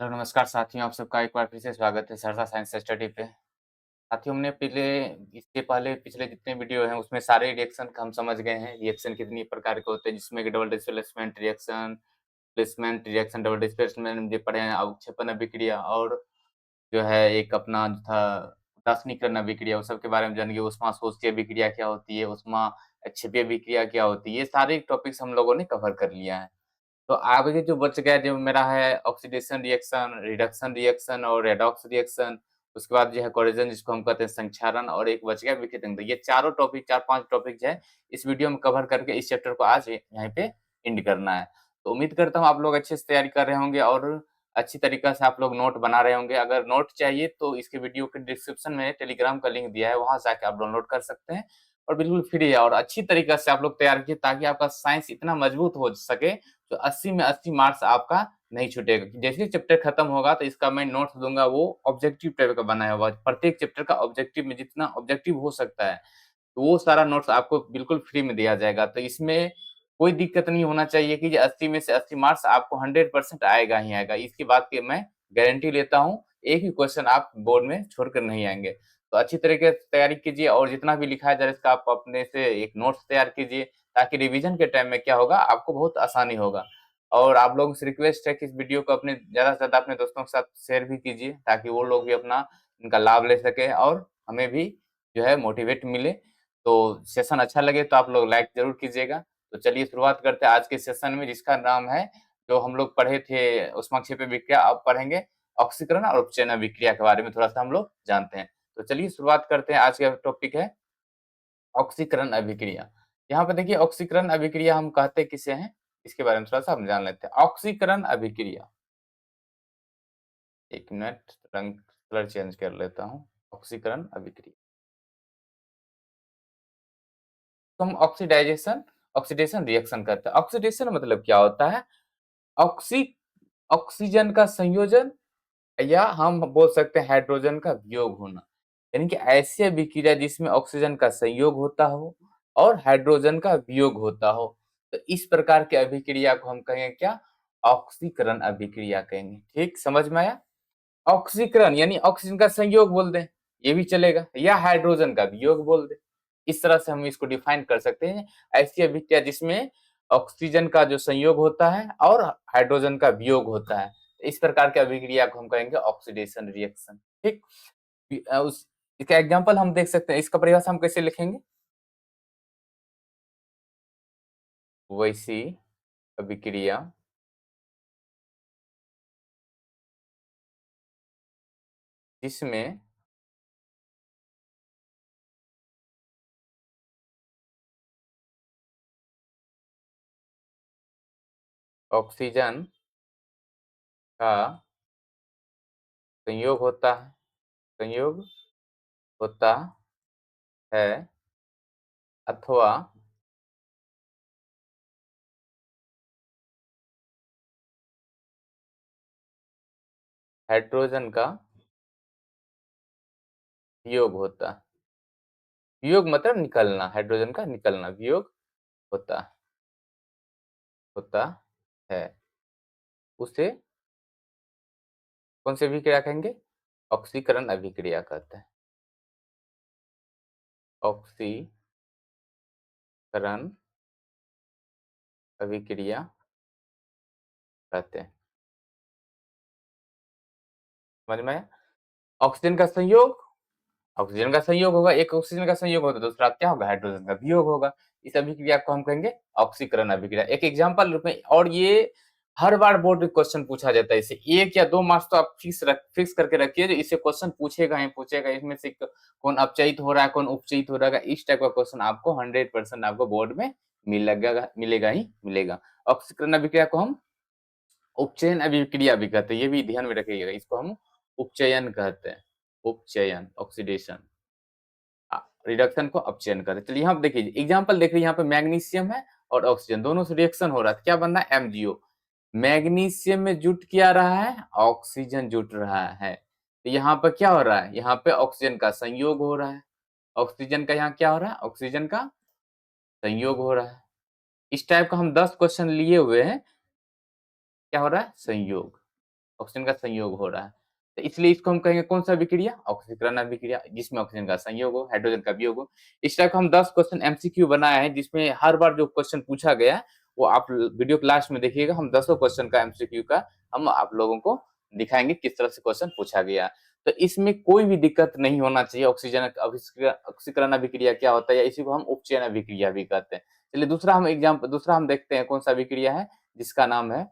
Hello नमस्कार साथियों, आप सबका एक बार फिर से स्वागत है सरसा साइंस स्टडी पे। साथियों हमने इसके पहले पिछले जितने वीडियो हैं उसमें सारे रिएक्शन का हम समझ गए हैं। रिएक्शन कितनी प्रकार के होते हैं जिसमें कि double displacement reaction, placement reaction, double displacement जो पढ़े हैं, अवक्षेपण अभिक्रिया और जो है एक अपना जो था दार्शनिकरण अभिक्रिया, उस सब के बारे में जानेंगे। ऊष्माशोषीय अभिक्रिया क्या होती है, ऊष्माक्षेपीय अभिक्रिया क्या होती है, ये सारे टॉपिक्स हम लोगों ने कवर कर लिया है। तो आगे जो बच गया जो मेरा है ऑक्सीडेशन रिएक्शन, रिडक्शन रिएक्शन और रेडॉक्स रिएक्शन, उसके बाद जो है कोरिजन जिसको हम कहते हैं संक्षारण और एक बच गया विकिरण। तो ये चारों टॉपिक 4-5 टॉपिक जो है इस वीडियो में कवर करके इस चैप्टर को आज यहीं पे एंड करना है। तो उम्मीद करता हूँ आप लोग अच्छे से तैयारी कर रहे होंगे और अच्छी तरीके से आप लोग नोट बना रहे होंगे। अगर नोट चाहिए तो इसके वीडियो के डिस्क्रिप्शन में टेलीग्राम का लिंक दिया है, वहाँ से आके आप डाउनलोड कर सकते हैं और बिल्कुल फ्री है और अच्छी तरीके से आप लोग तैयार कीजिए ताकि आपका साइंस इतना मजबूत हो सके तो 80 में 80 मार्क्स आपका नहीं छूटेगा। जैसे ही चैप्टर खत्म होगा तो इसका मैं नोट्स दूँगा, वो ऑब्जेक्टिव टाइप का बनाया हुआ है। प्रत्येक चैप्टर का ऑब्जेक्टिव में जितना ऑब्जेक्टिव हो सकता है, तो वो सारा नोट्स आपको बिल्कुल फ्री में दिया जाएगा। तो इसमें कोई दिक्कत नहीं होना चाहिए कि 80 में से 80 मार्क्स आपको 100% आएगा ही आएगा। इसकी बात की मैं गारंटी लेता हूँ, एक भी क्वेश्चन आप बोर्ड में छोड़कर नहीं आएँगे। तो अच्छी तरीके से तैयारी कीजिए और जितना भी लिखा है ज़रा इसका आप अपने से एक नोट्स तैयार कीजिए ताकि रिवीजन के टाइम में क्या होगा आपको बहुत आसानी होगा। और आप लोगों से रिक्वेस्ट है कि इस वीडियो को अपने ज़्यादा से ज़्यादा अपने दोस्तों के साथ शेयर भी कीजिए ताकि वो लोग भी अपना इनका लाभ ले सकें और हमें भी जो है मोटिवेट मिले। तो सेशन अच्छा लगे तो आप लोग लाइक ज़रूर कीजिएगा। तो चलिए शुरुआत करते हैं आज के सेशन में जिसका नाम है, जो हम लोग पढ़े थे ऊष्माक्षेपीय अभिक्रिया, अब पढ़ेंगे ऑक्सीकरण और उपचयन अभिक्रिया के बारे में थोड़ा-सा हम लोग जानते हैं। तो चलिए शुरुआत करते हैं, आज का टॉपिक है ऑक्सीकरण अभिक्रिया। यहाँ पे देखिए ऑक्सीकरण अभिक्रिया हम कहते किसे हैं, इसके बारे में थोड़ा-सा हम जान लेते हैं। ऑक्सीकरण अभिक्रिया, 1 मिनट रंग कलर चेंज कर लेता हूँ। ऑक्सीकरण अभिक्रिया, तो हम ऑक्सीडेशन रिएक्शन करते हैं। ऑक्सीडेशन मतलब क्या होता है? ऑक्सी ऑक्सीजन का संयोजन या हम बोल सकते हैं हाइड्रोजन का वियोग होना। यानी कि ऐसी अभिक्रिया जिसमें ऑक्सीजन का संयोग होता हो और हाइड्रोजन का वियोग होता हो। तो इस प्रकार की अभिक्रिया को हम कहेंगे क्या? ऑक्सीकरण अभिक्रिया कहेंगे। ठीक समझ में आया? ऑक्सीकरण यानी ऑक्सीजन का संयोग बोल दें, ये भी चलेगा, या हाइड्रोजन का वियोग बोल दें। इस तरह से हम इसको डिफाइन कर सकते हैं। ऐसी अभिक्रिया जिसमें ऑक्सीजन का जो संयोग होता है और हाइड्रोजन का वियोग होता है। इस प्रकार की अभिक्रिया को हम कहेंगे ऑक्सीडेशन रिएक्शन। ठीक? उस इसका एग्जांपल हम देख सकते हैं। इसका परिभाषा हम कैसे लिखेंगे? वैसी अभिक्रिया जिसमें ऑक्सीजन का संयोग होता है, संयोग होता है अथवा हाइड्रोजन का वियोग होता है। वियोग मतलब निकलना, हाइड्रोजन का निकलना, वियोग होता होता है। उसे कौन सी अभिक्रिया कहेंगे? ऑक्सीकरण अभिक्रिया कहते हैं। ऑक्सीकरण अभिक्रिया कहते हैं। समझ में आया? ऑक्सीजन का संयोग, ऑक्सीजन का संयोग होगा, एक ऑक्सीजन का संयोग होगा तो दूसरा क्या होगा? हाइड्रोजन का वियोग होगा। इस अभिक्रिया को हम कहेंगे ऑक्सीकरण अभिक्रिया। एक एग्जांपल रूप में, और ये हर बार बोर्ड में क्वेश्चन पूछा जाता है। इसे 1 या 2 मार्क्स तो आप फिक्स करके रखिए, इससे क्वेश्चन पूछेगा ही पूछेगा। इसमें से कौन अपचयित हो रहा है, कौन उपचयित हो रहा है, इस टाइप का क्वेश्चन आपको 100% आपको बोर्ड में मिलेगा ही मिलेगा। ऑक्सीकरण अभिक्रिया को हम उपचयन अभिक्रिया भी कहते हैं, ये भी ध्यान में रखिएगा। इसको हम उपचयन कहते हैं, उपचयन ऑक्सीडेशन। रिडक्शन को अपचयन करते हैं। चलिए यहाँ पे देखिए एग्जांपल देखिए, यहाँ पे मैग्नीशियम है और ऑक्सीजन दोनों से रिएक्शन हो रहा है, क्या बन रहा है? MgO। मैग्नीशियम में जुट क्या रहा है? ऑक्सीजन जुट रहा है। तो यहाँ पे क्या हो रहा है? यहाँ पे ऑक्सीजन का संयोग हो रहा है। ऑक्सीजन का यहाँ क्या हो रहा है? ऑक्सीजन का संयोग हो रहा है। इस टाइप का हम 10 क्वेश्चन लिए हुए हैं। क्या हो रहा है? संयोग। ऑक्सीजन का संयोग हो रहा है। तो इसलिए इसको हम कहेंगे कौन सा अभिक्रिया? ऑक्सीकरण अभिक्रिया, जिसमें ऑक्सीजन का संयोग हो, हाइड्रोजन का वियोग हो। इस टाइप का हम 10 क्वेश्चन एमसीक्यू बनाए हैं, जिसमें हर बार जो क्वेश्चन पूछा गया है, वो आप वीडियो के लास्ट में देखिएगा। हम 10 क्वेश्चन का एमसीक्यू का हम आप लोगों को दिखाएंगे किस तरह से क्वेश्चन पूछा गया। तो इसमें कोई भी दिक्कत नहीं होना चाहिए। ऑक्सीकरण अभिक्रिया क्या होता है, या इसी को हम उपचयन अभिक्रिया भी कहते हैं। चलिए दूसरा हम देखते हैं कौन सा अभिक्रिया है, जिसका नाम है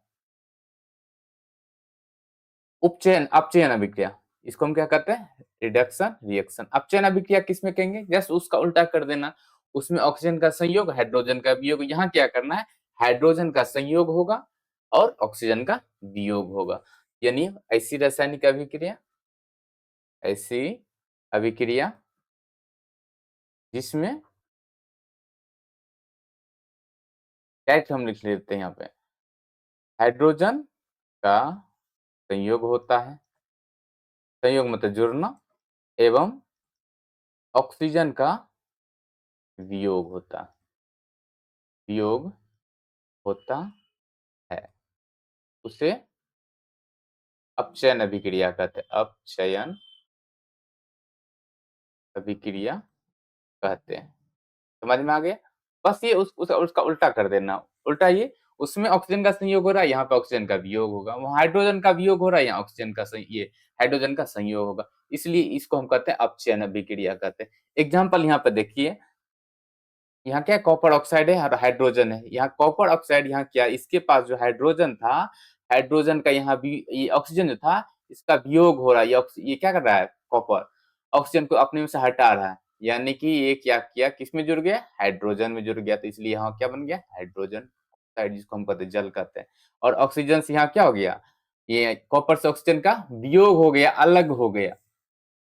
अपचयन अभिक्रिया। इसको हम क्या कहते हैं? Reduction reaction. अपचयन अभिक्रिया किसमें कहेंगे? जस्ट उसका उल्टा कर देना। उसमें ऑक्सीजन का संयोग, हाइड्रोजन का वियोग। यहाँ क्या करना है? हाइड्रोजन का संयोग होगा और ऑक्सीजन का वियोग होगा। यानी ऐसी अभिक्रिया जिसमें डायरेक्ट हम लिख लेते हैं यहाँ पे, हाइड्रोजन का संयोग होता है, संयोग मतलब जुड़ना, एवं ऑक्सीजन का वियोग होता है। उसे अपचयन अभिक्रिया कहते हैं। अपचयन अभिक्रिया कहते हैं। समझ में आ गया? बस ये उसका उल्टा कर देना। उल्टा ये, उसमें ऑक्सीजन का संयोग हो रहा है, यहाँ पे ऑक्सीजन का वियोग होगा। वहाँ हाइड्रोजन का वियोग हो रहा है, यहाँ ऑक्सीजन का ये हाइड्रोजन का संयोग होगा। इसलिए इसको हम कहते हैं अपचयन अभिक्रिया कहते हैं। एग्जाम्पल यहाँ पे देखिए, यहाँ क्या कॉपर ऑक्साइड है और हाइड्रोजन है। यहाँ कॉपर ऑक्साइड, यहाँ क्या, इसके पास जो हाइड्रोजन था, हाइड्रोजन का यहाँ भी ये ऑक्सीजन जो था, इसका वियोग हो रहा है। ये क्या कर रहा है? कॉपर ऑक्सीजन को अपने में से हटा रहा है, यानी कि ये क्या किया, किसमें जुड़ गया? हाइड्रोजन में जुड़ गया। तो इसलिए यहाँ क्या बन गया? हाइड्रोजन ऑक्साइड, जिसको हम कहते हैं जल कहते हैं। और ऑक्सीजन से यहाँ क्या हो गया? ये कॉपर से ऑक्सीजन का वियोग हो गया, अलग हो गया।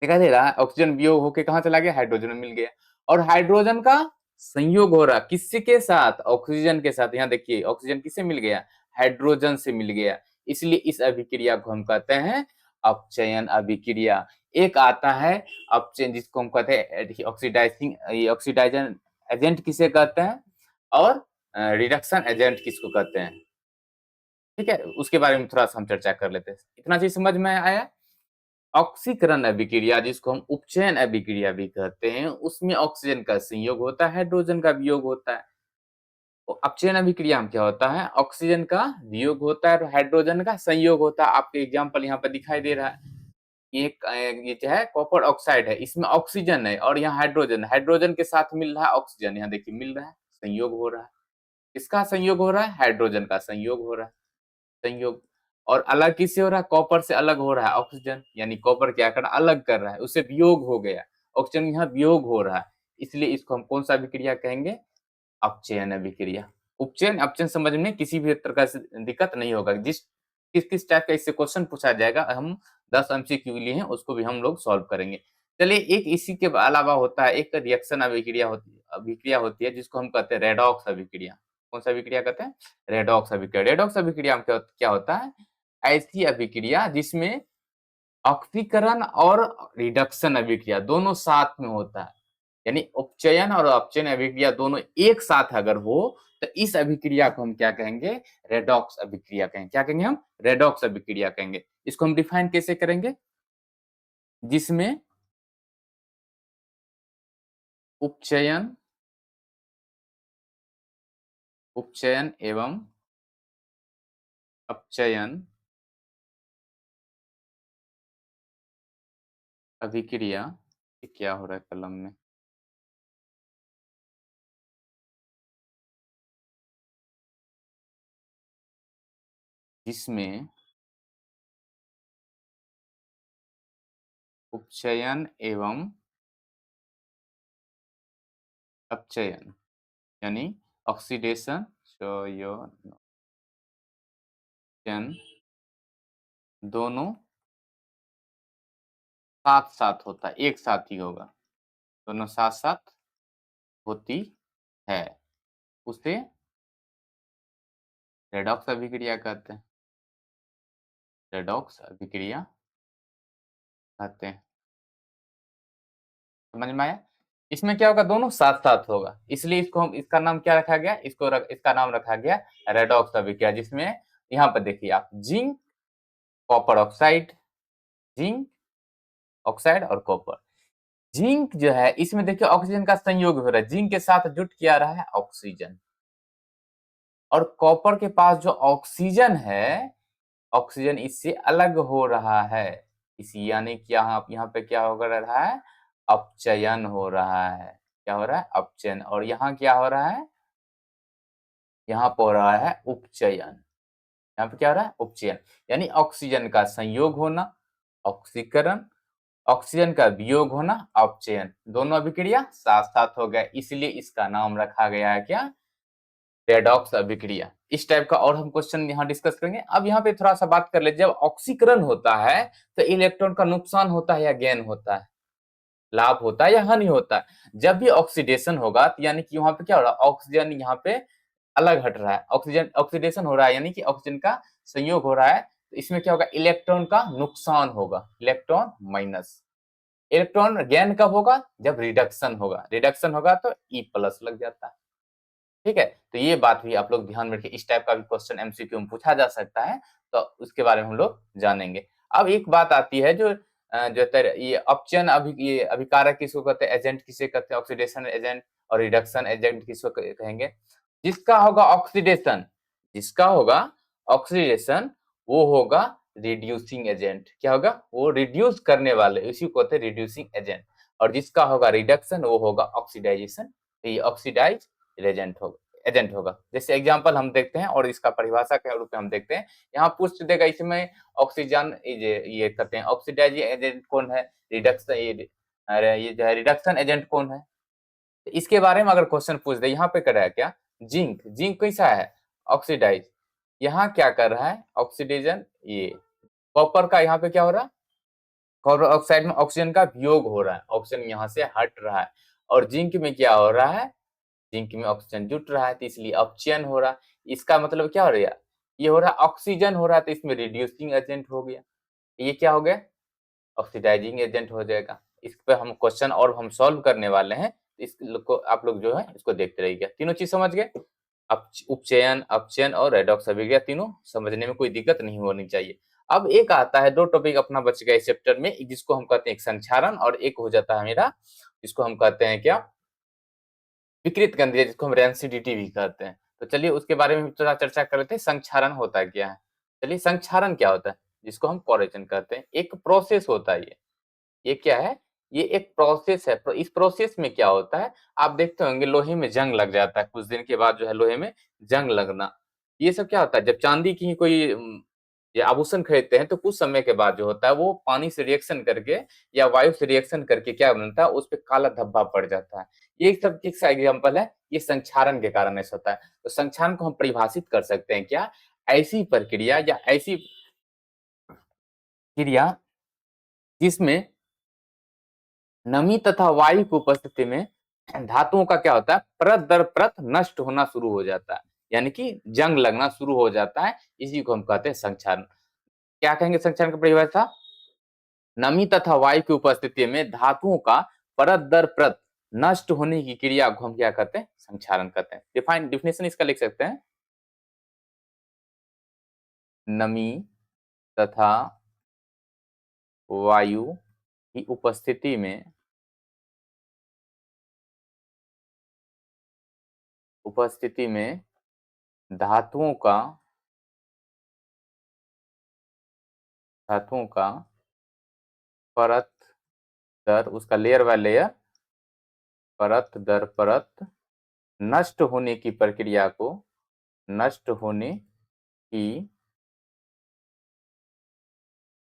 दिखाई दे रहा है? ऑक्सीजन वियोग होके कहाँ चला गया? हाइड्रोजन में मिल गया। और हाइड्रोजन का संयोग हो रहा किसके साथ? ऑक्सीजन के साथ। यहाँ देखिए, ऑक्सीजन किससे मिल गया? हाइड्रोजन से मिल गया। इसलिए इस अभिक्रिया को हम कहते हैं अपचयन अभिक्रिया। एक आता है अपचयन, जिसको हम कहते हैं ऑक्सीडाइजन एजेंट किसे कहते हैं, और रिडक्शन एजेंट किसको कहते हैं। ठीक है, उसके बारे में थोड़ा सा हम चर्चा कर लेते हैं। इतना चीज समझ में आया? ऑक्सीकरण अभिक्रिया, जिसको हम उपचयन अभिक्रिया भी कहते हैं, उसमें ऑक्सीजन का संयोग होता है, हाइड्रोजन का वियोग होता है। तो अपचयन अभिक्रिया में क्या होता है? ऑक्सीजन का वियोग होता है और हाइड्रोजन का संयोग होता है। आपके एग्जाम्पल यहाँ पर दिखाई दे रहा है। ये जो है कॉपर ऑक्साइड है, इसमें ऑक्सीजन है और यहाँ हाइड्रोजन, हाइड्रोजन के साथ मिल रहा है ऑक्सीजन। यहाँ देखिए मिल रहा है, संयोग हो रहा है। किसका संयोग हो रहा है? हाइड्रोजन का संयोग हो रहा है। संयोग, और अलग किससे हो रहा है? कॉपर से अलग हो रहा है ऑक्सीजन। यानी कॉपर क्या कर रहा है? अलग कर रहा है, उससे वियोग हो गया। ऑक्सीजन यहाँ वियोग हो रहा है, इसलिए इसको हम कौन सा अभिक्रिया कहेंगे? अपचयन अभिक्रिया। उपचयन अपचयन समझ में किसी भी प्रकार से दिक्कत नहीं होगा। किस किस टाइप का इससे क्वेश्चन पूछा जाएगा, हम 10 एमसीक्यू लिए हैं, उसको भी हम लोग सॉल्व करेंगे। चलिए, एक इसी के अलावा होता है, एक रिएक्शन अभिक्रिया होती है, जिसको हम कहते हैं रेडॉक्स अभिक्रिया। कौन सा अभिक्रिया कहते हैं? रेडॉक्स अभिक्रिया। रेडॉक्स अभिक्रिया में क्या होता है? ऐसी अभिक्रिया जिसमें ऑक्सीकरण और रिडक्शन अभिक्रिया दोनों साथ में होता है। यानी उपचयन और अपचयन अभिक्रिया दोनों एक साथ अगर हो, तो इस अभिक्रिया को हम क्या कहेंगे? रेडॉक्स अभिक्रिया कहेंगे। क्या कहेंगे हम? रेडॉक्स अभिक्रिया कहेंगे। इसको हम डिफाइन कैसे करेंगे? जिसमें उपचयन उपचयन एवं अपचयन अभिक्रिया, ये क्या हो रहा है कलम में? जिसमें उपचयन एवं अपचयन, यानी ऑक्सीडेशन दोनों साथ साथ होता है, एक साथ ही होगा। दोनों साथ साथ होती है, उसे रेडॉक्स अभिक्रिया कहते हैं। रेडॉक्स अभिक्रिया कहते हैं। समझ में आया? इसमें क्या होगा? दोनों साथ साथ होगा, इसलिए इसका नाम क्या रखा गया? इसका नाम रखा गया रेडॉक्स अभिक्रिया। जिसमें यहाँ पर देखिए आप, zinc copper oxide, zinc oxide और कॉपर। जिंक जो है इसमें देखिए ऑक्सीजन का संयोग हो रहा है, जिंक के साथ जुट क्या रहा है ऑक्सीजन, और कॉपर के पास जो ऑक्सीजन है, ऑक्सीजन इससे अलग हो रहा है, इसी यानी कि यहाँ पे क्या हो रहा है, अपचयन हो रहा है। क्या हो रहा है, अपचयन। और यहाँ क्या हो रहा है, यहाँ पे हो रहा है उपचयन। यहाँ पे क्या हो रहा है, उपचयन, यानी ऑक्सीजन का संयोग होना ऑक्सीकरण, ऑक्सीजन का वियोग होना अपचयन, दोनों अभिक्रिया साथ साथ हो गए, इसलिए इसका नाम रखा गया है क्या, रेडॉक्स अभिक्रिया। इस टाइप का और हम क्वेश्चन यहाँ डिस्कस करेंगे। अब यहाँ पे थोड़ा सा बात कर ले, जब ऑक्सीकरण होता है तो इलेक्ट्रॉन का नुकसान होता है या गेन होता है, लाभ होता है या हानि होता है। जब भी ऑक्सीडेशन होगा तो यानी कि वहां पे क्या हो रहा है, ऑक्सीजन यहाँ पे अलग हट रहा है, ऑक्सीजन ऑक्सीडेशन हो रहा है यानी कि ऑक्सीजन का संयोग हो रहा है, तो इसमें क्या होगा, इलेक्ट्रॉन का नुकसान होगा, इलेक्ट्रॉन माइनस। इलेक्ट्रॉन गेन कब होगा, जब रिडक्शन होगा, रिडक्शन होगा तो ई प्लस लग जाता है। ठीक है, तो ये बात भी आप लोग ध्यान में रखिए, इस टाइप का भी क्वेश्चन एमसीक्यू में पूछा जा सकता है, तो उसके बारे में हम लोग जानेंगे। अब एक बात आती है जो ये अपचयन ये अभिकारक किसको कहते हैं, एजेंट किसे कहते हैं, ऑक्सीडेशन एजेंट, और रिडक्शन एजेंट किसको कहेंगे, जिसका होगा ऑक्सीडेशन, जिसका होगा ऑक्सीडेशन वो होगा रिड्यूसिंग एजेंट। क्या होगा, वो रिड्यूस करने वाले, इसी को कहते हैं रिड्यूसिंग एजेंट। और जिसका होगा रिडक्शन वो होगा ऑक्सीडाइजेशन, ये ऑक्सीडाइज एजेंट होगा, एजेंट होगा। जैसे एग्जांपल हम देखते हैं और इसका परिभाषा के रूप में हम देखते हैं, यहाँ पूछ देगा इसमें ऑक्सीजन ये कहते हैं ऑक्सीडाइज एजेंट कौन है, रिडक्शन ये जो है रिडक्शन एजेंट कौन है, इसके बारे में अगर क्वेश्चन पूछ दे, यहाँ पे कर रहा है क्या, जिंक, जिंक कैसा है, ऑक्सीडाइज, यहाँ क्या कर रहा है ऑक्सीडेशन, ये कॉपर का यहाँ पे क्या हो रहा है, कॉपर ऑक्साइड में ऑक्सीजन का वियोग हो रहा है, ऑक्सीजन यहाँ से हट रहा है, और जिंक में क्या हो रहा है, जिंक में ऑक्सीजन जुट रहा है, तो इसलिए अपचयन हो रहा है। इसका मतलब क्या हो रहा है, ये हो रहा है ऑक्सीजन हो रहा है, तो इसमें रिड्यूसिंग एजेंट हो गया, ये क्या हो गया, ऑक्सीडाइजिंग एजेंट हो जाएगा। इस पे हम क्वेश्चन और हम सॉल्व करने वाले हैं, इस को आप लोग जो है इसको देखते रहिएगा। तीनों चीज समझ गए, उपचयन, अपचयन और रेडॉक्स अभिक्रिया, तीनों समझने में कोई दिक्कत नहीं होनी चाहिए। अब एक आता है, दो टॉपिक अपना बच गया इस चैप्टर में, जिसको हम कहते हैं एक संक्षारण, और एक हो जाता है मेरा जिसको हम कहते हैं क्या, विकृत गंधीय, जिसको हम रेंसिडिटी भी कहते हैं। तो चलिए उसके बारे में थोड़ा चर्चा कर लेते हैं, संक्षारण होता है क्या है। चलिए संक्षारण क्या होता है, जिसको हम कोरेजन कहते हैं, एक प्रोसेस होता है ये क्या है, ये एक प्रोसेस है। इस प्रोसेस में क्या होता है, आप देखते होंगे लोहे में जंग लग जाता है, कुछ दिन के बाद जो है लोहे में जंग लगना, ये सब क्या होता है, जब चांदी की कोई ये आभूषण खरीदते हैं तो कुछ समय के बाद जो होता है वो पानी से रिएक्शन करके या वायु से रिएक्शन करके क्या बनता है, उस पे काला धब्बा पड़ जाता है। ये एक सब एक सा एग्जाम्पल है, ये संक्षारण के कारण ऐसा होता है। तो संक्षारण को हम परिभाषित कर सकते हैं क्या, ऐसी प्रक्रिया या ऐसी क्रिया जिसमें नमी तथा वायु की उपस्थिति में धातुओं का क्या होता है, परत दर परत नष्ट होना शुरू हो जाता है, यानी कि जंग लगना शुरू हो जाता है, इसी को हम कहते हैं संक्षारण। क्या कहेंगे संक्षारण का परिभाषा, नमी तथा वायु की उपस्थिति में धातुओं का परत दर परत नष्ट होने की क्रिया को हम क्या कहते हैं, संक्षारण कहते हैं। डिफिनेशन इसका लिख सकते हैं, नमी तथा वायु की उपस्थिति में धातुओं का परत दर, उसका लेयर बाय लेयर, परत दर परत नष्ट होने की प्रक्रिया को, नष्ट होने की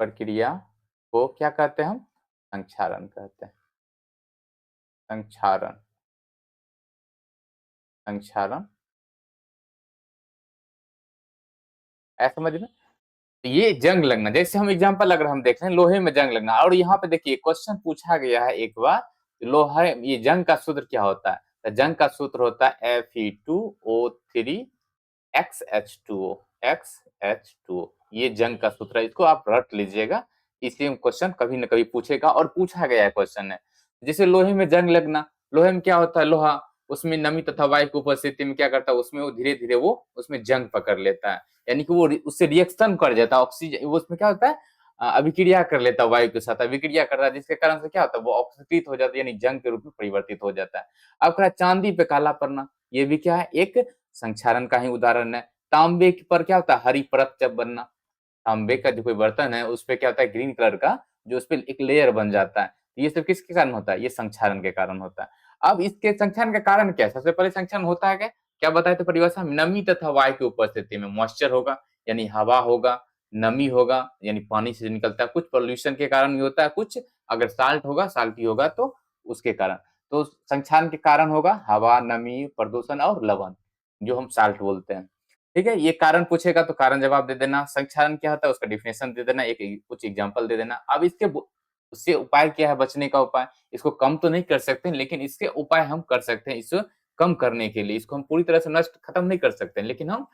प्रक्रिया को क्या कहते हैं हम, संक्षारण कहते हैं। संक्षारण, संक्षारण ऐसा समझ में। ये जंग लगना, जैसे हम एग्जांपल अगर हम देख रहे हैं लोहे में जंग लगना, और यहाँ पे देखिए क्वेश्चन पूछा गया है एक बार, लोहा ये जंग का सूत्र क्या होता है, तो जंग का सूत्र होता है Fe2O3 XH2O, XH2O, ये जंग का सूत्र है, इसको आप रट लीजिएगा, इसलिए क्वेश्चन कभी न कभी पूछेगा और पूछा गया है क्वेश्चन है। जैसे लोहे में जंग लगना, लोहे में क्या होता है, लोहा उसमें नमी तथा वायु की उपस्थिति में क्या करता है, उसमें वो धीरे-धीरे वो उसमें जंग पकड़ लेता है। यानी कि वो उससे रिएक्शन कर जाता है, ऑक्सीजन वो उसमें क्या होता है अभिक्रिया कर लेता है वायु के साथ, अभिक्रिया कर रहा है जिसके कारण से क्या होता है वो ऑक्सीकृत हो जाता है यानी जंग के रूप में परिवर्तित हो जाता है। अब कहा चांदी पे काला पड़ना, ये भी क्या है एक संक्षारण का ही उदाहरण है। तांबे पर क्या होता है हरी परत जब बनना, तांबे का जो कोई बर्तन है उसपे क्या होता है ग्रीन कलर का जो उसपे एक लेयर बन जाता है। ये सब किसके कारण होता है? ये संक्षारण के कारण होता है। अब इसके संक्षारण का कारण क्या है? सबसे पहले संक्षारण होता है क्या? क्या बताए थे परिभाषा? नमी तथा वायु की उपस्थिति में मॉइस्चर होगा यानी हवा होगा, नमी होगा यानी पानी से निकलता है, कुछ पॉल्यूशन के कारण भी होता है, कुछ अगर साल्ट होगा, साल्टी होगा तो उसके कारण। तो संक्षारण के कारण होगा हवा, नमी, प्रदूषण और लवण, जो हम साल्ट बोलते हैं। ठीक है? ये कारण पूछेगा तो कारण जवाब दे देना, संक्षारण क्या होता है उसका डेफिनेशन दे देना, एक कुछ एग्जांपल दे देना। अब उससे उपाय क्या है बचने का उपाय? इसको कम तो नहीं कर सकते लेकिन इसके उपाय हम कर सकते हैं, इसको कम करने के लिए। इसको हम पूरी तरह से नष्ट खत्म नहीं कर सकते लेकिन हम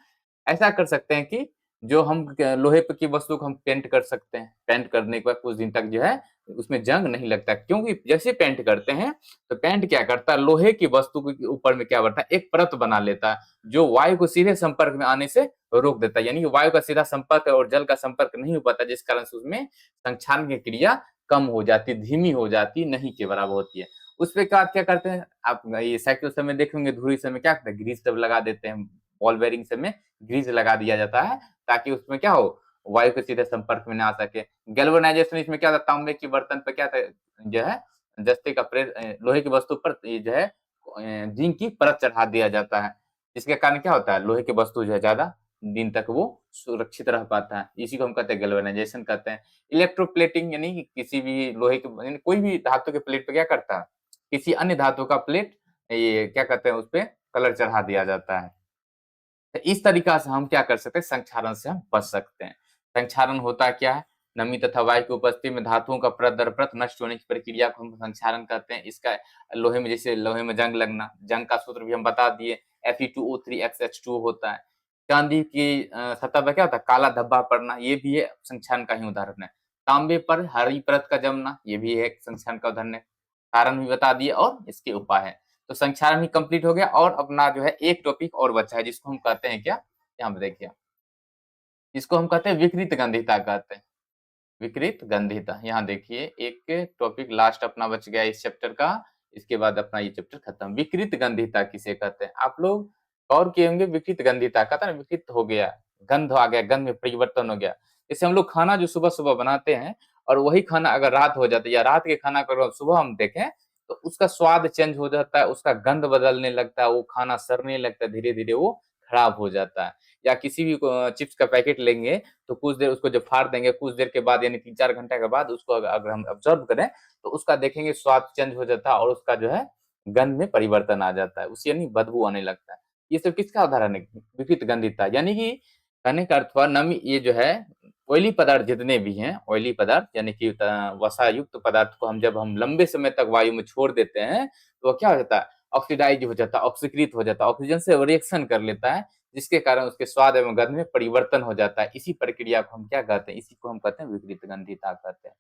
ऐसा कर सकते हैं कि जो हम लोहे प की वस्तु को हम पेंट कर सकते हैं। पेंट करने के बाद कुछ दिन तक जो है उसमें जंग नहीं लगता क्योंकि जैसे पेंट करते हैं तो पेंट क्या करता है लोहे की वस्तु के ऊपर में क्या करता है एक परत बना लेता है जो वायु को सीधे संपर्क में आने से रोक देता है। यानी कि वायु का सीधा संपर्क और जल का संपर्क नहीं हो पाता जिस कारण से उसमें संक्षारण की क्रिया कम हो जाती, धीमी हो जाती, नहीं के बराबर होती है। उसके बाद क्या करते हैं आप ये साइकिल सब में देखेंगे धुरी सब में क्या करते हैं ग्रीस सब लगा देते हैं, बॉल बेयरिंग सब में ग्रीस लगा दिया जाता है ताकि उसमें क्या हो वायु के सीधे संपर्क में ना आ सके। गैल्वेनाइजेशन इसमें क्या था तांबे के बर्तन पे क्या था जो है जस्ते का लोहे की वस्तु पर ये जो है जिंक की परत चढ़ा दिया जाता है। इसके कारण क्या होता है लोहे की वस्तु जो है ज्यादा दिन तक वो सुरक्षित रह पाता है। इसी को हम कहते हैं गैल्वेनाइजेशन कहते हैं। इलेक्ट्रोप्लेटिंग यानी कि किसी भी लोहे के यानी कोई भी धातु के प्लेट पे क्या करता है किसी अन्य धातु का प्लेट ये क्या कहते हैं उसपे कलर चढ़ा दिया जाता है। तो इस तरीका से हम क्या कर सकते हैं संक्षारण से हम बच सकते हैं। संक्षारण होता क्या है? नमी तथा वायु की उपस्थिति में धातुओं का परत दर परत नष्ट होने की प्रक्रिया को हम संक्षारण कहते हैं। इसका लोहे में जैसे लोहे में जंग लगना, जंग का सूत्र भी हम बता दिए Fe2O3 XH2 होता है। चांदी की सतह पर क्या होता है काला धब्बा पड़ना, ये भी है संक्षारण का ही उदाहरण है। तांबे पर हरी परत का जमना, ये भी एक संक्षारण का उदाहरण है। कारण भी बता दिए और इसके उपाय है। तो संक्षारण भी कंप्लीट हो गया और अपना जो है एक टॉपिक और बचा है जिसको हम कहते हैं क्या यहाँ पे देखिए इसको हम कहते हैं विकृत गंधिता कहते हैं। विकृत गंधिता यहाँ देखिए एक टॉपिक लास्ट अपना बच गया इस चैप्टर का। इसके बाद अपना ये चैप्टर खत्म। विकृत गंधिता किसे कहते हैं आप लोग गौर किए होंगे विकृत गंधिता कहता है ना विकृत हो गया गंध आ गया गंध में परिवर्तन हो गया। जैसे हम लोग खाना जो सुबह सुबह बनाते हैं और वही खाना अगर रात हो जाता है या रात के खाना को सुबह हम देखें तो उसका स्वाद चेंज हो जाता है, उसका गंध बदलने लगता है, वो खाना सड़ने लगता है, धीरे धीरे वो खराब हो जाता है। या किसी भी चिप्स का पैकेट लेंगे तो कुछ देर उसको जब फाड़ देंगे कुछ देर के बाद यानी 3-4 घंटे के बाद उसको अगर हम ऑब्जर्व करें तो उसका देखेंगे स्वाद चेंज हो जाता है और उसका जो है गंध में परिवर्तन आ जाता है, उससे यानी बदबू आने लगता है। ये सब किसका उदाहरण है? विकृत गंधिता यानी कि कहने का अर्थ हुआ नमी ये जो है ऑयली पदार्थ जितने भी हैं ऑयली पदार्थ यानी कि वसा युक्त पदार्थ को हम जब हम लंबे समय तक वायु में छोड़ देते हैं तो क्या हो जाता है ऑक्सीडाइज हो जाता है, ऑक्सीकृत हो जाता है, ऑक्सीजन से रिएक्शन कर लेता है जिसके कारण उसके स्वाद एवं गंध में परिवर्तन हो जाता है। इसी प्रक्रिया को हम क्या कहते हैं? इसी को हम कहते हैं विकृत गंधिता कहते हैं।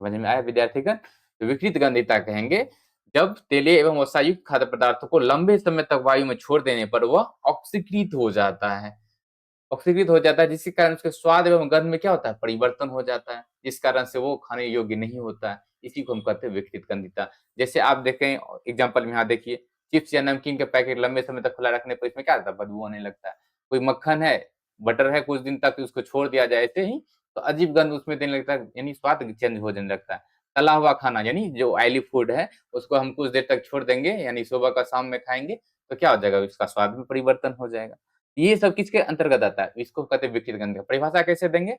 समझ में आया विद्यार्थीगण? तो विकृत गंधिता कहेंगे जब तेलीय एवं वसायुक्त खाद्य पदार्थों को लंबे समय तक वायु में छोड़ देने पर वह ऑक्सीकृत हो जाता है। ऑक्सीकृत हो जाता है जिसके कारण उसके स्वाद एवं गंध में क्या होता है परिवर्तन हो जाता है जिस कारण से वो खाने योग्य नहीं होता है। इसी को हम कहते हैं विकृत गंधिता। जैसे आप देखें एग्जाम्पल में यहाँ देखिए चिप्स या नमकीन के पैकेट लंबे समय तक खुला रखने पर इसमें क्या आता है बदबू आने लगता है। कोई मक्खन है बटर है कुछ दिन तक उसको छोड़ दिया जाए ऐसे ही तो अजीब गंध उसमें देने लगता है यानी स्वाद चेंज हो जाने लगता है। तला हुआ खाना यानी जो ऑयली फूड है उसको हम कुछ देर तक छोड़ देंगे यानी सुबह का शाम में खाएंगे तो क्या हो जाएगा उसका स्वाद में परिवर्तन हो जाएगा। ये सब किसके अंतर्गत आता है? इसको कहते हैं विकृत गंध। परिभाषा कैसे देंगे?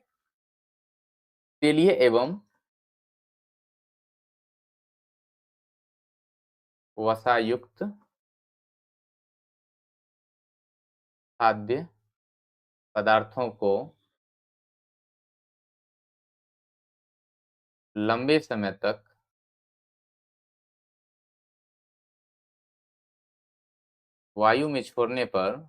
तेलीय एवं वसायुक्त खाद्य पदार्थों को लंबे समय तक वायु में छोड़ने पर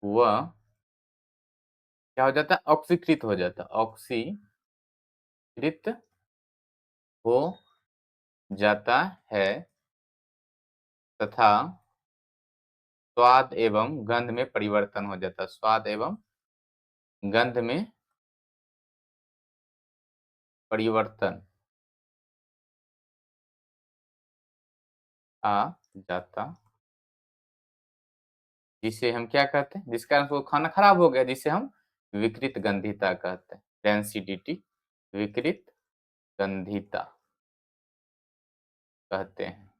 वह क्या हो जाता है? ऑक्सीकृत हो जाता है, ऑक्सीकृत हो जाता है तथा स्वाद एवं गंध में परिवर्तन हो जाता है। स्वाद एवं गंध में परिवर्तन आ जाता, जिसे हम क्या कहते हैं? जिस कारण वो खाना खराब हो गया, जिसे हम विकृत गंधिता कहते हैं। रेंसिडिटी, विकृत गंधिता कहते हैं।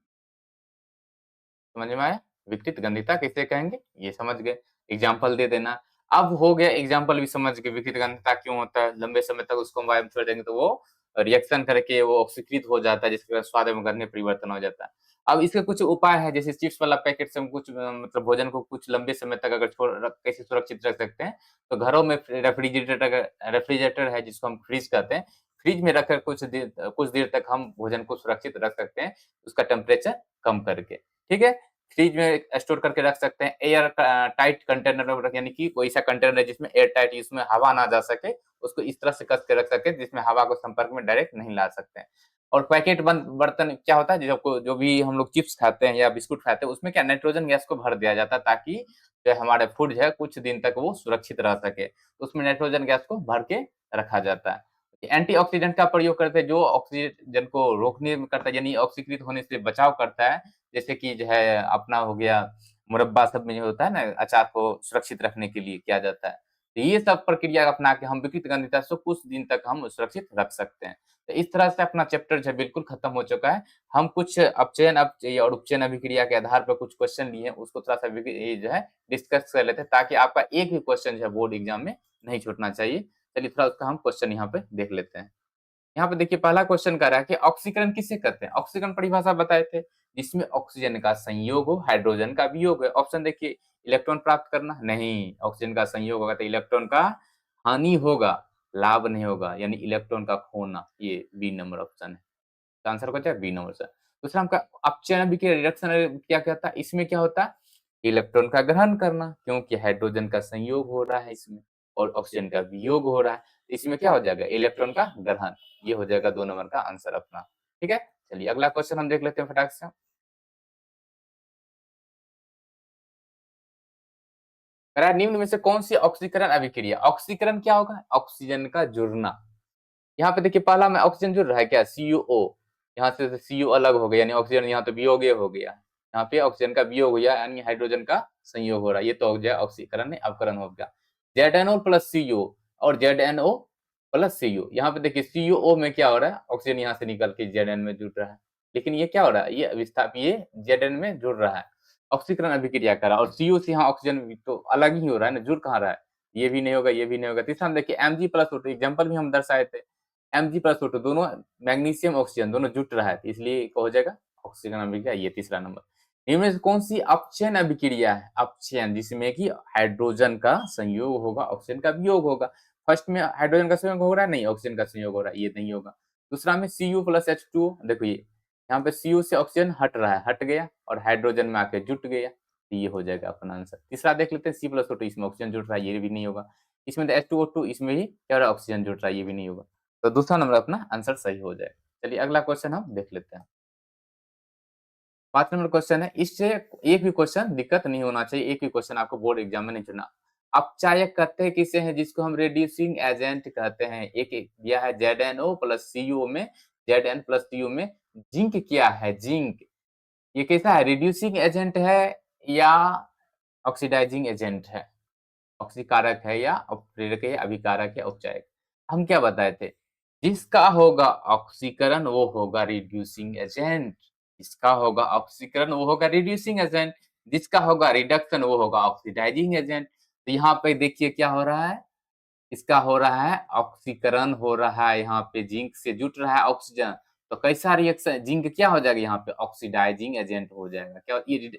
समझ में आया? विकृत गंधिता किसे कहेंगे, ये समझ गए। एग्जाम्पल दे देना। अब हो गया एग्जाम्पल भी समझ गए, विकृत गंधिता क्यों होता है, लंबे समय तक उसको हम वायु में छोड़ देंगे तो वो रिएक्शन करके वो ऑक्सीकृत हो जाता है, जिसके बाद स्वाद एवं गंध में परिवर्तन हो जाता है। अब इसके कुछ उपाय है, जैसे चिप्स वाला पैकेट से हम कुछ मतलब भोजन को कुछ लंबे समय तक अगर कैसे सुरक्षित रख सकते हैं, तो घरों में रेफ्रिजरेटर है जिसको हम फ्रिज कहते हैं, फ्रिज में रखकर कुछ देर तक हम भोजन को सुरक्षित रख सकते हैं, उसका टेम्परेचर कम करके। ठीक है? फ्रिज में स्टोर करके रख सकते हैं, एयर टाइट कंटेनर में यानी कि कोई ऐसा कंटेनर है जिसमें एयर टाइट, इसमें हवा ना जा सके, उसको इस तरह से कस के रख सके जिसमें हवा को संपर्क में डायरेक्ट नहीं ला सकते हैं। और पैकेट बंद बर्तन क्या होता है, जो भी हम लोग चिप्स खाते हैं या बिस्कुट खाते हैं, उसमें क्या नाइट्रोजन गैस को भर दिया जाता है, ताकि जो हमारे फूड जो है कुछ दिन तक वो सुरक्षित रह सके, तो उसमें नाइट्रोजन गैस को भर के रखा जाता है। एंटीऑक्सीडेंट का प्रयोग करते हैं, जो ऑक्सीजन को रोकने में करता है, यानी ऑक्सीकृत होने से बचाव करता है, जैसे कि जो है अपना हो गया मुरब्बा सब में जो होता है ना, अचार को सुरक्षित रखने के लिए किया जाता है। तो ये सब प्रक्रिया अपना के हम विकृत गंधिता से कुछ दिन तक हम सुरक्षित रख सकते हैं। तो इस तरह से अपना चैप्टर जो है बिल्कुल खत्म हो चुका है। हम कुछ अपचयन और उपचयन अभिक्रिया के आधार पर कुछ क्वेश्चन लिए हैं, उसको थोड़ा सा ये जो है डिस्कस कर लेते हैं, ताकि आपका एक भी क्वेश्चन जो है बोर्ड एग्जाम में नहीं छूटना चाहिए। चलिए थोड़ा उसका हम क्वेश्चन यहाँ पे देख लेते हैं। यहाँ पे देखिए पहला क्वेश्चन कह रहा है कि ऑक्सीकरण किसे कहते हैं? ऑक्सीकरण परिभाषा बताए थे, जिसमें ऑक्सीजन का संयोग हो, हाइड्रोजन का वियोग हो। ऑप्शन देखिए, इलेक्ट्रॉन प्राप्त करना नहीं, ऑक्सीजन का संयोग होगा तो इलेक्ट्रॉन का हानि होगा, लाभ नहीं होगा, यानी इलेक्ट्रॉन का खोना। ये बी नंबर ऑप्शन है, तो आंसर हो जाए बी नंबर से। दूसरा हमका अपचयन अभिक्रिया रिडक्शन क्या कहता है, इसमें क्या होता है? इलेक्ट्रॉन का ग्रहण करना, क्योंकि हाइड्रोजन का संयोग हो रहा है इसमें और ऑक्सीजन का वियोग हो रहा है, इसमें क्या हो जाएगा? इलेक्ट्रॉन का ग्रहण। ये हो जाएगा 2 नंबर का आंसर अपना। ठीक है, चलिए अगला क्वेश्चन हम देख लेते हैं फटाक से। कह रहा है, निम्न में से कौन सी ऑक्सीकरण अभिक्रिया, ऑक्सीकरण क्या होगा? ऑक्सीजन का जुड़ना। यहाँ पे देखिए पहला में ऑक्सीजन जुड़ रहा है क्या? CuO, यहाँ से सीयू अलग हो गया, यानी ऑक्सीजन यहाँ तो वियोग हो गया, यहाँ पे ऑक्सीजन का वियोग हो गया, यानी हाइड्रोजन का संयोग हो रहा है, ये तो हो गया ऑक्सीकरण नहीं अवकरण हो गया। ZnO प्लस CuO और ZnO प्लस CuO, यहाँ पे देखिए CuO में क्या हो रहा है? ऑक्सीजन यहाँ से निकल के Zn में जुड़ रहा है, लेकिन ये क्या हो रहा है? ये विस्थापन ये Zn में जुड़ रहा है, ऑक्सीकरण अभिक्रिया कर रहा है, और CuO से यहाँ ऑक्सीजन तो अलग ही हो रहा है ना, जुड़ कहाँ रहा है? ये भी नहीं होगा, ये भी नहीं होगा। तीसरा में देखिए Mg प्लस O2, एग्जाम्पल भी हम दर्शाए थे, Mg प्लस O2 दोनों मैग्नीशियम ऑक्सीजन दोनों जुट रहा है, इसलिए हो जाएगा ऑक्सीजन अभिक्रिया, ये तीसरा नंबर। इनमें से कौन सी अपचयन अभिक्रिया है? अपचयन, जिसमें कि हाइड्रोजन का संयोग होगा, ऑक्सीजन का वियोग होगा। फर्स्ट में हाइड्रोजन का संयोग हो रहा है, नहीं, ऑक्सीजन का संयोग हो रहा है, ये नहीं होगा। दूसरा में Cu प्लस H2O, देखो ये यहाँ पे Cu से ऑक्सीजन हट रहा है, हट गया और हाइड्रोजन में आके जुट गया, तो ये हो जाएगा अपना आंसर। तीसरा देख लेते हैं, C प्लस O2, इसमें ऑक्सीजन जुट रहा है, ये भी नहीं होगा। इसमें H2O2, इसमें भी क्या हो रहा है? ऑक्सीजन जुट रहा है, ये भी नहीं होगा, तो दूसरा नंबर अपना आंसर सही हो जाएगा। चलिए अगला क्वेश्चन हम देख लेते हैं। 5 नंबर क्वेश्चन है, इससे एक भी क्वेश्चन दिक्कत नहीं होना चाहिए, एक भी क्वेश्चन आपको बोर्ड एग्जाम में नहीं चुना। अपचायक कहते हैं किसे हैं? जिसको हम रिड्यूसिंग एजेंट कहते हैं। एक दिया है ZnO प्लस CuO में, Zn प्लस CuO में जिंक क्या है? जिंक ये कैसा है? रिड्यूसिंग एजेंट है या ऑक्सीडाइजिंग एजेंट है? ऑक्सीकारक है या प्रेरक है, अभिकारक है, उपचायक? हम क्या बताए थे? जिसका होगा ऑक्सीकरण वो होगा रिड्यूसिंग एजेंट, जिसका होगा ऑक्सीकरण वो होगा रिड्यूसिंग एजेंट, जिसका होगा रिडक्शन वो होगा ऑक्सीडाइजिंग एजेंट। तो यहाँ पे देखिए क्या हो रहा है, इसका हो रहा है ऑक्सीकरण हो रहा है, यहाँ पे जिंक से जुट रहा है ऑक्सीजन, तो कैसा रिएक्शन, जिंक क्या हो जाएगा? यहाँ पे ऑक्सीडाइजिंग एजेंट हो जाएगा, क्या ये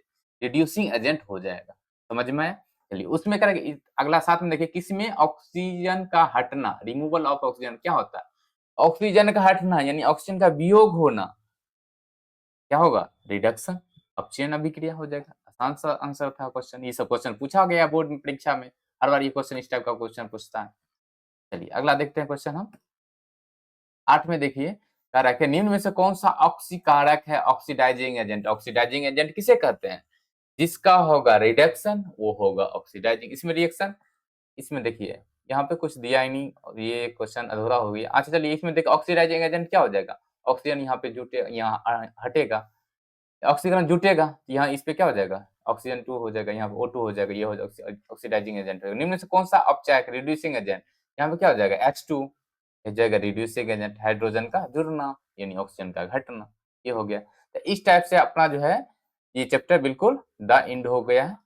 रिड्यूसिंग एजेंट हो जाएगा। समझ में आया? चलिए उसमें करेंगे अगला, साथ में देखिए किसमें ऑक्सीजन का हटना, रिमूवल ऑफ ऑक्सीजन क्या होता है? ऑक्सीजन का हटना यानी ऑक्सीजन का वियोग होना, क्या होगा? रिडक्शन, अपचयन अभिक्रिया हो जाएगा। आसान सा आंसर था क्वेश्चन, ये सब क्वेश्चन पूछा गया बोर्ड में परीक्षा में, हर बार ये क्वेश्चन इस टाइप का क्वेश्चन पूछता है। चलिए अगला देखते हैं क्वेश्चन हम। 8 में देखिए कह रहा है कि निम्न में से कौन सा ऑक्सीकारक है ऑक्सीडाइजिंग एजेंट। ऑक्सीडाइजिंग एजेंट किसे कहते हैं? जिसका होगा रिडक्शन वो होगा ऑक्सीडाइजिंग। इसमें रिएक्शन, इसमें देखिए यहाँ पे कुछ दिया ही नहीं और ये क्वेश्चन अधूरा हो गया। अच्छा चलिए इसमें देखिए ऑक्सीडाइजिंग एजेंट क्या हो जाएगा, ऑक्सीजन यहाँ पे जुटे, यहाँ हटेगा, ऑक्सीजन जुटेगा, यहाँ इस पे क्या हो जाएगा, ऑक्सीजन 2 हो जाएगा, यहाँ पे O2 हो जाएगा, ये हो जाएगा ऑक्सीडाइजिंग एजेंट। निम्न में से कौन सा अपचायक रिड्यूसिंग एजेंट, यहाँ पे क्या हो जाएगा H2 हो जाएगा रिड्यूसिंग एजेंट, हाइड्रोजन का जुड़ना यानी ऑक्सीजन का घटना, ये हो गया। तो इस टाइप से अपना जो है ये चैप्टर बिल्कुल द एंड हो गया है।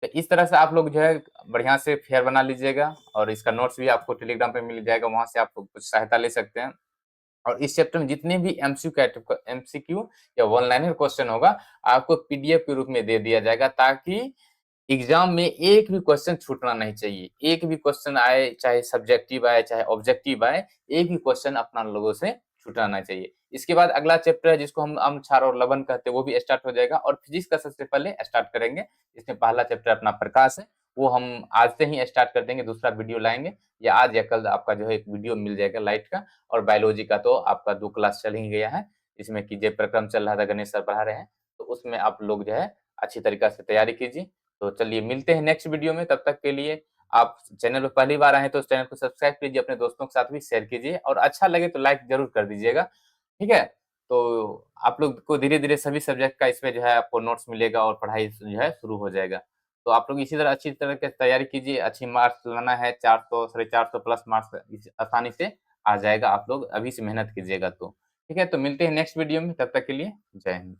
तो इस तरह से आप लोग जो है बढ़िया से फेयर बना लीजिएगा और इसका नोट्स भी आपको टेलीग्राम पे मिल जाएगा, वहां से आप कुछ सहायता ले सकते हैं। और इस चैप्टर में जितने भी एमसीक्यू या वन लाइनर क्वेश्चन होगा आपको पीडीएफ के रूप में दे दिया जाएगा, ताकि एग्जाम में एक भी क्वेश्चन छूटना नहीं चाहिए। एक भी क्वेश्चन आए, चाहे सब्जेक्टिव आए चाहे ऑब्जेक्टिव आए, एक भी क्वेश्चन अपना लोगों से छूटना नहीं चाहिए। इसके बाद अगला चैप्टर है जिसको हम क्षार और लवण कहते हैं, वो भी स्टार्ट हो जाएगा। और फिजिक्स का सबसे पहले स्टार्ट करेंगे। इसमें पहला चैप्टर अपना प्रकाश है, वो हम आज से ही स्टार्ट कर देंगे, दूसरा वीडियो लाएंगे, या आज या कल आपका जो है एक वीडियो मिल जाएगा लाइट का। और बायोलॉजी का तो आपका 2 क्लास चल ही गया है, इसमें की जय प्रक्रम चल रहा था, गणेश सर पढ़ा रहे हैं, तो उसमें आप लोग जो है अच्छी तरीका से तैयारी कीजिए। तो चलिए मिलते हैं नेक्स्ट वीडियो में, तब तक के लिए आप चैनल पर पहली बार आए हैं तो चैनल को सब्सक्राइब कीजिए, अपने दोस्तों के साथ भी शेयर कीजिए, और अच्छा लगे तो लाइक जरूर कर दीजिएगा, ठीक है। तो आप लोग को धीरे धीरे सभी सब्जेक्ट का इसमें जो है आपको नोट्स मिलेगा और पढ़ाई जो है शुरू हो जाएगा। तो आप लोग इसी तरह अच्छी तरह की तैयारी कीजिए, अच्छी मार्क्स लाना है, 400 450 प्लस मार्क्स आसानी से आ जाएगा, आप लोग अभी से मेहनत कीजिएगा तो, ठीक है। तो मिलते हैं नेक्स्ट वीडियो में, तब तक के लिए जय हिंद।